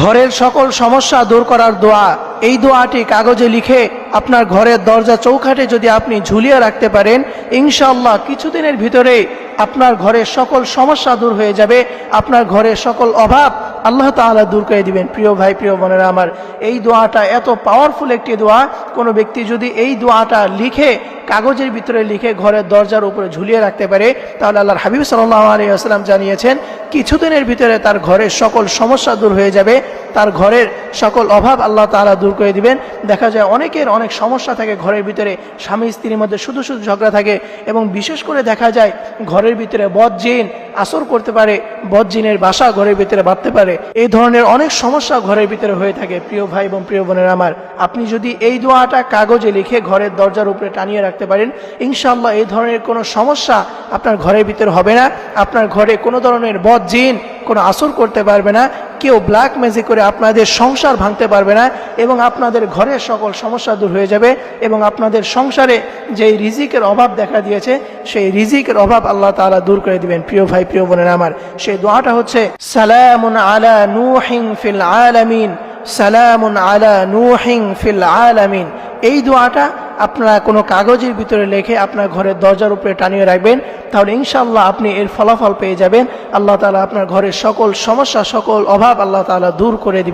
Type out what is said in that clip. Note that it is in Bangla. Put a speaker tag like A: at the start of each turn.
A: ঘরের সকল সমস্যা দূর করার দোয়া। এই দোয়াটি কাগজে লিখে আপনার ঘরের দরজা চৌকাঠে যদি আপনি ঝুলিয়ে রাখতে পারেন, ইনশাআল্লাহ কিছুদিনের ভিতরেই আপনার ঘরের সকল সমস্যা দূর হয়ে যাবে, আপনার ঘরের সকল অভাব আল্লাহ তাআলা দূর করে দিবেন। প্রিয় ভাই, প্রিয় বোনেরা আমার, এই দোয়াটা এত পাওয়ারফুল একটি দোয়া। কোনো ব্যক্তি যদি এই দোয়াটা লিখে কাগজের ভিতরে লিখে ঘরের দরজার উপরে ঝুলিয়ে রাখতে পারে, তাহলে আল্লাহর হাবিব সাল্লাল্লাহু আলাইহি ওয়াসাল্লাম জানিয়েছেন কিছুদিনের ভিতরে তার ঘরের সকল সমস্যা দূর হয়ে যাবে, তার ঘরের সকল অভাব আল্লাহ তাআলা দূর করে দিবেন। দেখা যায় অনেকের অনেক সমস্যা থাকে ঘরের ভিতরে, স্বামী স্ত্রীর মধ্যে শুধু শুধু ঝগড়া থাকে, এবং বিশেষ করে দেখা যায় ঘরের ভিতরে বদজিন আসর করতে পারে, বদজিনের বাসা ঘরের ভিতরে বাঁধতে পারে। এই ধরনের অনেক সমস্যা ঘরের ভিতরে হয়ে থাকে। প্রিয় ভাই এবং প্রিয় বোনেরা আমার, আপনি যদি এই দোয়াটা কাগজে লিখে ঘরের দরজার উপরে টানিয়ে রাখতে পারেন, ইনশাআল্লাহ এই ধরনের কোনো সমস্যা আপনার ঘরের ভিতরে হবে না। আপনার ঘরে কোনো ধরনের বদজিন কোনো আসর করতে পারবে না, কেউ ব্ল্যাক ম্যাজিক করে আপনাদের সংসার ভাঙতে পারবে না, এবং আপনাদের ঘরের সকল সমস্যা দূর হয়ে যাবে, এবং আপনাদের সংসারে যেই রিজিকের অভাব দেখা দিয়েছে সেই রিজিকের অভাব আল্লাহ তাআলা দূর করে দিবেন। প্রিয় ভাই, প্রিয় বোনেরা আমার, সেই দোয়াটা হচ্ছে সালামুন আলা নূহিন ফিল আলামিন, সালামুন আলা নূহিন ফিল আলামিন। এই দোয়াটা আপনারা কোনো কাগজের ভিতরে লিখে আপনার ঘরের দরজার উপরে টানিয়ে রাখবেন, তাহলে ইনশাআল্লাহ আপনি এর ফলাফল পেয়ে যাবেন। আল্লাহ তাআলা আপনার ঘরের সকল সমস্যা, সকল অভাব আল্লাহ তাআলা দূর করে দিবেন।